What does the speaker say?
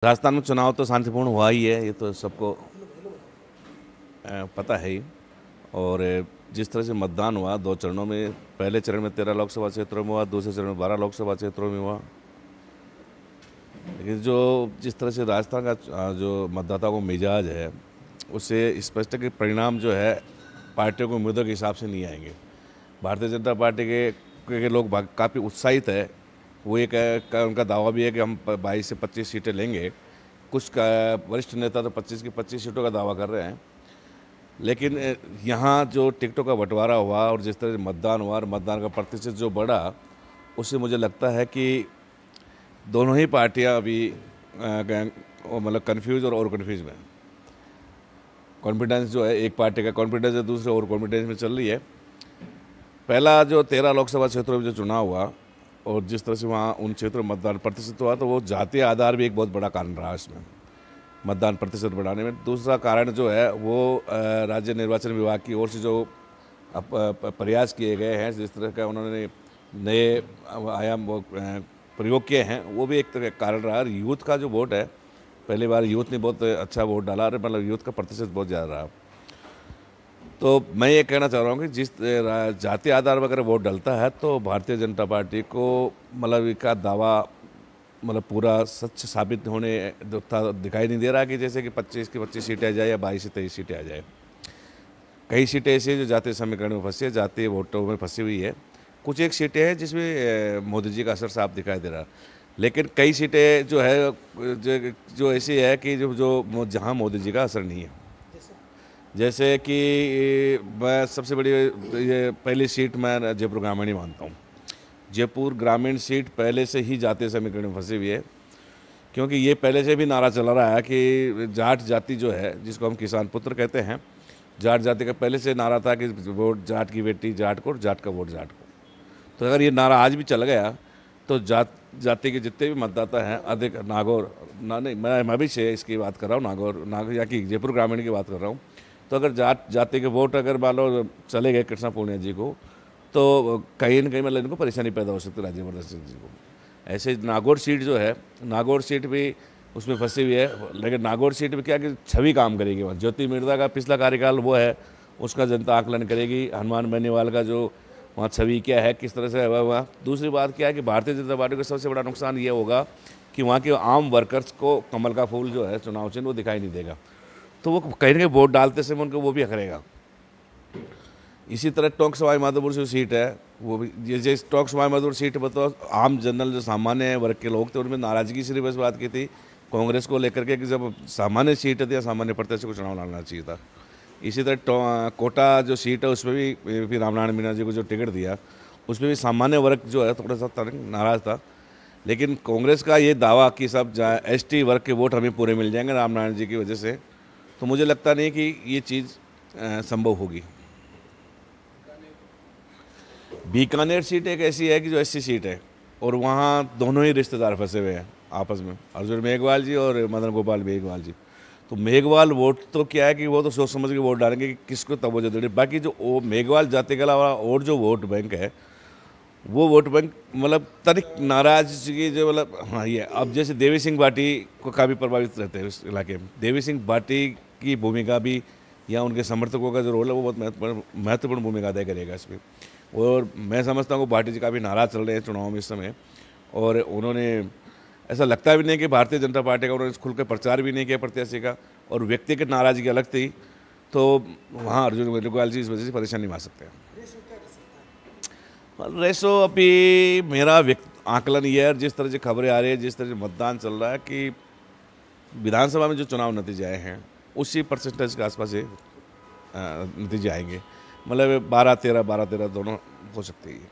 राजस्थान में चुनाव तो शांतिपूर्ण हुआ ही है, ये तो सबको पता है ही। और जिस तरह से मतदान हुआ दो चरणों में, पहले चरण में 13 लोकसभा क्षेत्रों में हुआ, दूसरे चरण में 12 लोकसभा क्षेत्रों में हुआ। लेकिन जो जिस तरह से राजस्थान का जो मतदाता को मिजाज है, उससे स्पष्ट है कि परिणाम जो है पार्टियों के उम्मीदवार के हिसाब से नहीं आएंगे। भारतीय जनता पार्टी के लोग काफ़ी उत्साहित है। वो एक उनका दावा भी है कि हम 22 से 25 सीटें लेंगे। कुछ वरिष्ठ नेता तो 25 की 25 सीटों का दावा कर रहे हैं। लेकिन यहाँ जो टिकटों का बंटवारा हुआ और जिस तरह से मतदान हुआ और मतदान का प्रतिशत जो बढ़ा, उससे मुझे लगता है कि दोनों ही पार्टियाँ अभी मतलब कन्फ्यूज और कन्फ्यूज में। कॉन्फिडेंस जो है एक पार्टी का कॉन्फिडेंस है, दूसरे और कॉन्फिडेंस में चल रही है। पहला जो 13 लोकसभा क्षेत्रों में जो चुनाव हुआ और जिस तरह से वहाँ उन क्षेत्रों में मतदान प्रतिशत हुआ, तो वो जातीय आधार भी एक बहुत बड़ा कारण रहा इसमें मतदान प्रतिशत बढ़ाने में। दूसरा कारण जो है वो राज्य निर्वाचन विभाग की ओर से जो प्रयास किए गए हैं, जिस तरह का उन्होंने नए आयाम प्रयोग किए हैं, वो भी एक तरह का कारण रहा। यूथ का जो वोट है, पहली बार यूथ ने बहुत अच्छा वोट डाला और मतलब यूथ का प्रतिशत बहुत ज़्यादा रहा। तो मैं ये कहना चाह रहा हूँ कि जिस जातीय आधार पर अगर वोट डलता है तो भारतीय जनता पार्टी को मतलब का दावा मतलब पूरा सच साबित होने दिखाई नहीं दे रहा कि जैसे कि 25 की 25 सीटें आ जाए या 22 से 23 सीटें आ जाए। कई सीटें ऐसी जो जातीय समीकरण में फंसी है, जातीय वोटों में फंसी हुई है। कुछ एक सीटें हैं जिसमें मोदी जी का असर साफ दिखाई दे रहा, लेकिन कई सीटें जो है जो ऐसी है कि जो जहाँ मोदी जी का असर नहीं है। जैसे कि मैं सबसे बड़ी ये पहली सीट मैं जयपुर ग्रामीण ही मानता हूँ। जयपुर ग्रामीण सीट पहले से ही जातीय समीकरण में फंसी हुई है, क्योंकि ये पहले से भी नारा चला रहा है कि जाट जाति जो है, जिसको हम किसान पुत्र कहते हैं, जाट जाति का पहले से नारा था कि वोट जाट की बेटी जाट को और जाट का वोट जाट को। तो अगर ये नारा आज भी चल गया तो जाति के जितने भी मतदाता हैं अधिक नागौर नहीं मैं भी से इसकी बात कर रहा हूँ, नागौर या कि जयपुर ग्रामीण की बात कर रहा हूँ। तो अगर जाति के वोट अगर मान लो चले गए कृष्णा पूर्णिया जी को, तो कहीं ना कहीं मतलब इनको परेशानी पैदा हो सकती है राज्यवर्धन सिंह जी को। ऐसे नागौर सीट जो है, नागौर सीट भी उसमें फंसी हुई है। लेकिन नागौर सीट में क्या कि छवि काम करेगी वहाँ। ज्योति मिर्धा का पिछला कार्यकाल वो है, उसका जनता आकलन करेगी। हनुमान बेनीवाल का जो वहाँ छवि क्या है, किस तरह से है वहाँ। दूसरी बात क्या है कि भारतीय जनता पार्टी को सबसे बड़ा नुकसान ये होगा कि वहाँ के आम वर्कर्स को कमल का फूल जो है चुनाव चिन्ह वो दिखाई नहीं देगा, तो वो कहीं ना कहीं वोट डालते समय उनको वो भी हकरेगा। इसी तरह टोंक सवाई माधोपुर जो सीट है, वो भी जैसे टोंक सवाई माधोपुर सीट पर तो आम जनरल जो सामान्य वर्ग के लोग थे उनमें नाराजगी सिर्फ इस बात की थी कांग्रेस को लेकर के कि जब सामान्य सीट थी या सामान्य प्रत्याशी को चुनाव लड़ना चाहिए था। इसी तरह कोटा जो सीट है उसमें भी रामनारायण मीणा जी को जो टिकट दिया, उसमें भी सामान्य वर्ग जो है थोड़ा सा नाराज था। लेकिन कांग्रेस का ये दावा कि सब ST वर्ग के वोट हमें पूरे मिल जाएंगे रामनारायण जी की वजह से, तो मुझे लगता नहीं कि ये चीज़ संभव होगी। बीकानेर सीट एक ऐसी है कि जो SC सीट है और वहाँ दोनों ही रिश्तेदार फंसे हुए हैं आपस में, अर्जुन मेघवाल जी और मदन गोपाल मेघवाल जी। तो मेघवाल वोट तो क्या है कि वो तो सोच समझ के वोट डालेंगे कि किसको तवज्जो देनी। बाकी जो मेघवाल जाति के अलावा और जो वोट बैंक है, वो वोट बैंक मतलब तनिक नाराजगी जो मतलब हाँ ये अब जैसे देवी सिंह भाटी को काफ़ी प्रभावित रहते हैं इस इलाके में। देवी सिंह भाटी की भूमिका भी या उनके समर्थकों का जो रोल है वो बहुत महत्वपूर्ण भूमिका अदा करेगा इसमें। और मैं समझता हूँ भाटी जी काफ़ी नाराज़ चल रहे हैं चुनाव में इस समय, और उन्होंने ऐसा लगता भी नहीं कि भारतीय जनता पार्टी का उन्होंने खुल के प्रचार भी नहीं किया प्रत्याशी का, और व्यक्तिगत नाराजगी अलग थी। तो वहाँ अर्जुन मेघवाल जी इस वजह से परेशानी में आ सकते हैं। रेसो अभी मेरा आकलन ये है, जिस तरह से खबरें आ रही है, जिस तरह से मतदान चल रहा है, कि विधानसभा में जो चुनाव नतीजे आए हैं उसी परसेंटेज के आसपास ये नतीजे आएंगे। मतलब 12-13 दोनों हो सकते हैं।